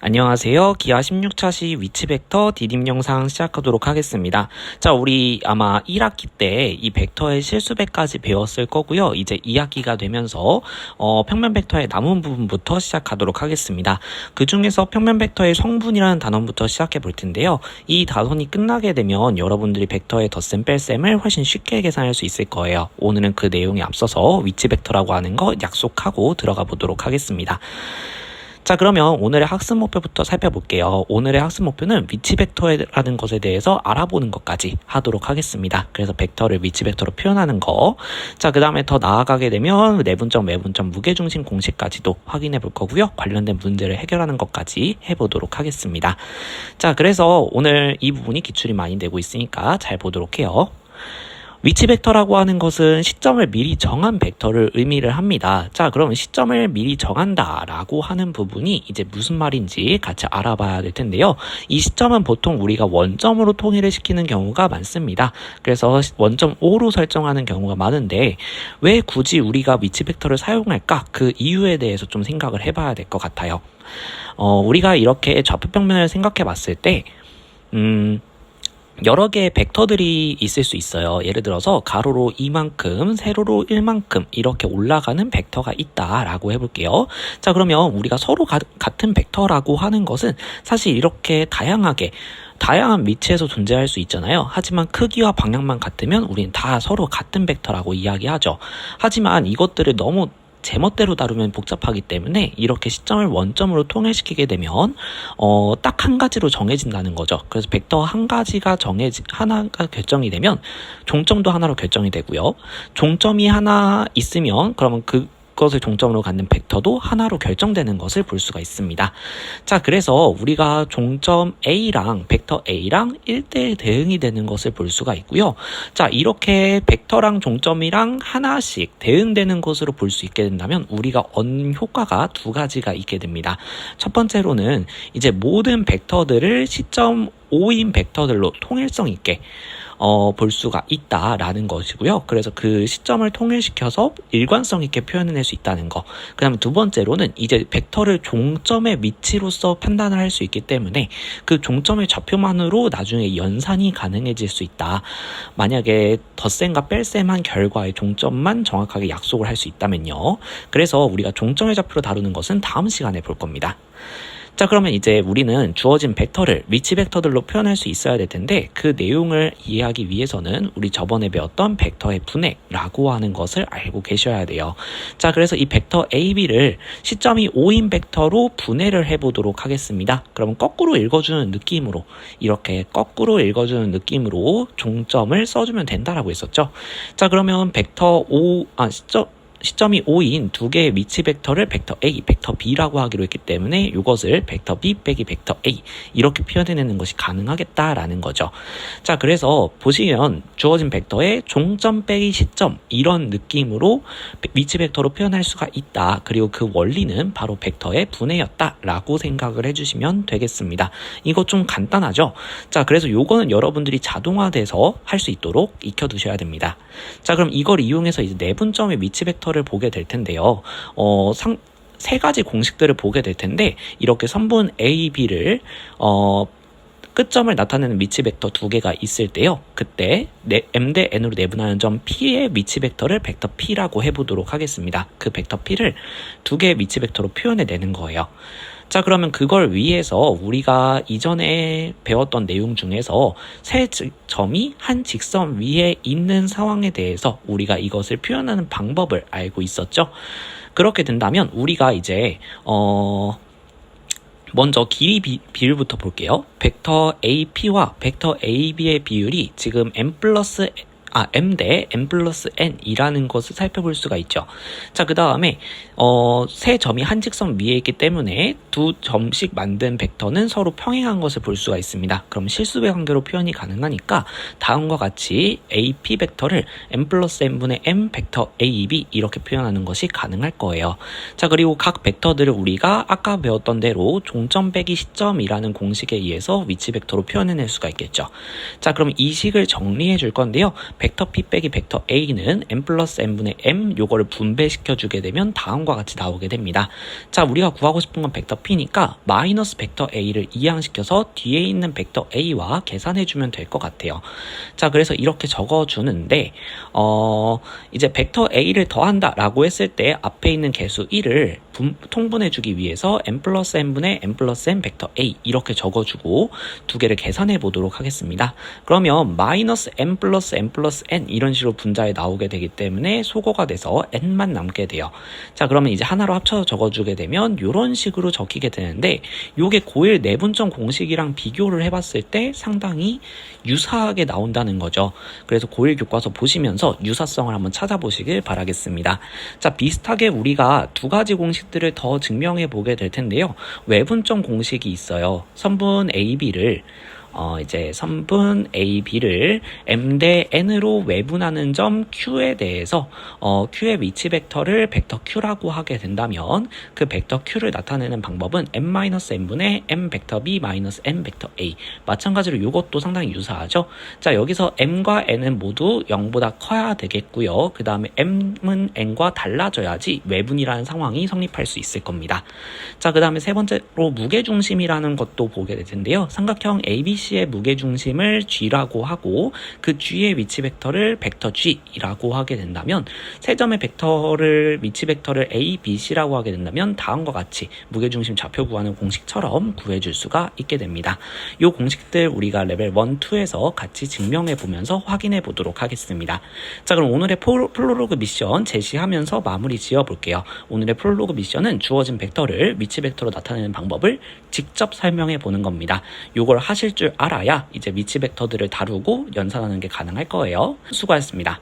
안녕하세요. 기아 16차 시 위치 벡터 디딤 영상 시작하도록 하겠습니다. 자, 우리 아마 1학기 때 이 벡터의 실수배까지 배웠을 거고요. 이제 2학기가 되면서 평면 벡터의 남은 부분부터 시작하도록 하겠습니다. 그 중에서 평면 벡터의 성분이라는 단원부터 시작해 볼 텐데요. 이 단원이 끝나게 되면 여러분들이 벡터의 덧셈 뺄셈을 훨씬 쉽게 계산할 수 있을 거예요. 오늘은 그 내용에 앞서서 위치 벡터라고 하는 거 약속하고 들어가 보도록 하겠습니다. 자, 그러면 오늘의 학습 목표부터 살펴볼게요. 오늘의 학습 목표는 위치 벡터라는 것에 대해서 알아보는 것까지 하도록 하겠습니다. 그래서 벡터를 위치 벡터로 표현하는 거. 자, 그 다음에 더 나아가게 되면 내분점, 외분점, 무게중심 공식까지도 확인해 볼 거고요. 관련된 문제를 해결하는 것까지 해보도록 하겠습니다. 자, 그래서 오늘 이 부분이 기출이 많이 되고 있으니까 잘 보도록 해요. 위치 벡터라고 하는 것은 시점을 미리 정한 벡터를 의미를 합니다. 자, 그러면 시점을 미리 정한다라고 하는 부분이 이제 무슨 말인지 같이 알아봐야 될 텐데요. 이 시점은 보통 우리가 원점으로 통일을 시키는 경우가 많습니다. 그래서 원점 O로 설정하는 경우가 많은데 왜 굳이 우리가 위치 벡터를 사용할까? 그 이유에 대해서 좀 생각을 해봐야 될 것 같아요. 우리가 이렇게 좌표평면을 생각해 봤을 때 여러 개의 벡터들이 있을 수 있어요. 예를 들어서 가로로 이만큼, 세로로 1만큼 이렇게 올라가는 벡터가 있다라고 해볼게요. 자, 그러면 우리가 서로 같은 벡터라고 하는 것은 사실 이렇게 다양한 위치에서 존재할 수 있잖아요. 하지만 크기와 방향만 같으면 우리는 다 서로 같은 벡터라고 이야기하죠. 하지만 이것들을 너무 제멋대로 다루면 복잡하기 때문에 이렇게 시점을 원점으로 통일시키게 되면 딱 한 가지로 정해진다는 거죠. 그래서 벡터 한 가지가 하나가 결정이 되면 종점도 하나로 결정이 되고요. 종점이 하나 있으면 그러면 그것을 종점으로 갖는 벡터도 하나로 결정되는 것을 볼 수가 있습니다. 자, 그래서 우리가 종점 A랑 벡터 A랑 1대1 대응이 되는 것을 볼 수가 있고요. 자, 이렇게 벡터랑 종점이랑 하나씩 대응되는 것으로 볼 수 있게 된다면 우리가 얻는 효과가 두 가지가 있게 됩니다. 첫 번째로는 이제 모든 벡터들을 시점 O인 벡터들로 통일성 있게 볼 수가 있다라는 것이고요. 그래서 그 시점을 통일시켜서 일관성 있게 표현해낼 수 있다는 거. 그 다음에 두 번째로는 이제 벡터를 종점의 위치로서 판단을 할 수 있기 때문에 그 종점의 좌표만으로 나중에 연산이 가능해질 수 있다. 만약에 덧셈과 뺄셈한 결과의 종점만 정확하게 약속을 할 수 있다면요. 그래서 우리가 종점의 좌표로 다루는 것은 다음 시간에 볼 겁니다. 자, 그러면 이제 우리는 주어진 벡터를 위치 벡터들로 표현할 수 있어야 될 텐데 그 내용을 이해하기 위해서는 우리 저번에 배웠던 벡터의 분해라고 하는 것을 알고 계셔야 돼요. 자, 그래서 이 벡터 AB를 시점이 O인 벡터로 분해를 해보도록 하겠습니다. 그러면 거꾸로 읽어주는 느낌으로 이렇게 거꾸로 읽어주는 느낌으로 종점을 써주면 된다라고 했었죠. 자, 그러면 시점이 O인 두 개의 위치 벡터를 벡터 A, 벡터 B라고 하기로 했기 때문에 이것을 벡터 B 빼기 벡터 A 이렇게 표현해내는 것이 가능하겠다라는 거죠. 자, 그래서 보시면 주어진 벡터의 종점 빼기 시점 이런 느낌으로 위치 벡터로 표현할 수가 있다. 그리고 그 원리는 바로 벡터의 분해였다라고 생각을 해주시면 되겠습니다. 이거 좀 간단하죠? 자, 그래서 요거는 여러분들이 자동화돼서 할 수 있도록 익혀두셔야 됩니다. 자, 그럼 이걸 이용해서 이제 내분점의 위치 벡터를 보게 될 텐데요. 세 가지 공식들을 보게 될 텐데 이렇게 선분 A, B를 끝점을 나타내는 위치 벡터 두 개가 있을 때요. 그때 M 대 N으로 내분하는 점 P의 위치 벡터를 벡터 P라고 해보도록 하겠습니다. 그 벡터 P를 두 개의 위치 벡터로 표현해내는 거예요. 자, 그러면 그걸 위해서 우리가 이전에 배웠던 내용 중에서 세 점이 한 직선 위에 있는 상황에 대해서 우리가 이것을 표현하는 방법을 알고 있었죠. 그렇게 된다면 우리가 이제 먼저 길이 비율부터 볼게요. 벡터 AP와 벡터 AB의 비율이 지금 M 대 M 플러스 N이라는 것을 살펴볼 수가 있죠. 자, 그 다음에 세 점이 한 직선 위에 있기 때문에 두 점씩 만든 벡터는 서로 평행한 것을 볼 수가 있습니다. 그럼 실수배 관계로 표현이 가능하니까 다음과 같이 AP 벡터를 M 플러스 N분의 M 벡터 AB 이렇게 표현하는 것이 가능할 거예요. 자, 그리고 각 벡터들을 우리가 아까 배웠던 대로 종점 빼기 시점이라는 공식에 의해서 위치 벡터로 표현해낼 수가 있겠죠. 자, 그럼 이 식을 정리해 줄 건데요. 벡터 P 빼기 벡터 A는 m 플러스 n분의 m 요거를 분배시켜 주게 되면 다음과 같이 나오게 됩니다. 자, 우리가 구하고 싶은 건 벡터 P니까 마이너스 벡터 A를 이항시켜서 뒤에 있는 벡터 A와 계산해 주면 될 것 같아요. 자, 그래서 이렇게 적어주는데 이제 벡터 A를 더한다 라고 했을 때 앞에 있는 개수 1을 통분해 주기 위해서 m 플러스 n분의 m 플러스 n 벡터 A 이렇게 적어주고 두 개를 계산해 보도록 하겠습니다. 그러면 마이너스 m 플러스 n 이런 식으로 분자에 나오게 되기 때문에 소거가 돼서 n만 남게 돼요. 자, 그러면 이제 하나로 합쳐서 적어주게 되면 이런 식으로 적히게 되는데 요게 고1 내분점 공식이랑 비교를 해봤을 때 상당히 유사하게 나온다는 거죠. 그래서 고1 교과서 보시면서 유사성을 한번 찾아보시길 바라겠습니다. 자, 비슷하게 우리가 두 가지 공식들을 더 증명해 보게 될 텐데요. 외분점 공식이 있어요. 선분 AB를 이제 선분 AB를 m 대 n으로 외분하는 점 Q에 대해서 Q의 위치 벡터를 벡터 Q라고 하게 된다면 그 벡터 Q를 나타내는 방법은 m-n분의 m 벡터 B 마이너스 n 벡터 A 마찬가지로 이것도 상당히 유사하죠. 자, 여기서 m과 n은 모두 0보다 커야 되겠고요. 그 다음에 m은 n과 달라져야지 외분이라는 상황이 성립할 수 있을 겁니다. 자, 그 다음에 세 번째로 무게중심이라는 것도 보게 될 텐데요. 삼각형 ABC 의 무게중심을 G라고 하고 그 G의 위치 벡터를 벡터 G라고 하게 된다면 세 점의 벡터를 위치 벡터를 A, B, C라고 하게 된다면 다음과 같이 무게중심 좌표 구하는 공식처럼 구해줄 수가 있게 됩니다. 이 공식들 우리가 레벨 1, 2에서 같이 증명해 보면서 확인해 보도록 하겠습니다. 자, 그럼 오늘의 프롤로그 미션 제시하면서 마무리 지어 볼게요. 오늘의 프롤로그 미션은 주어진 벡터를 위치 벡터로 나타내는 방법을 직접 설명해 보는 겁니다. 이걸 하실 줄 알아야 이제 위치 벡터들을 다루고 연산하는 게 가능할 거예요. 수고하셨습니다.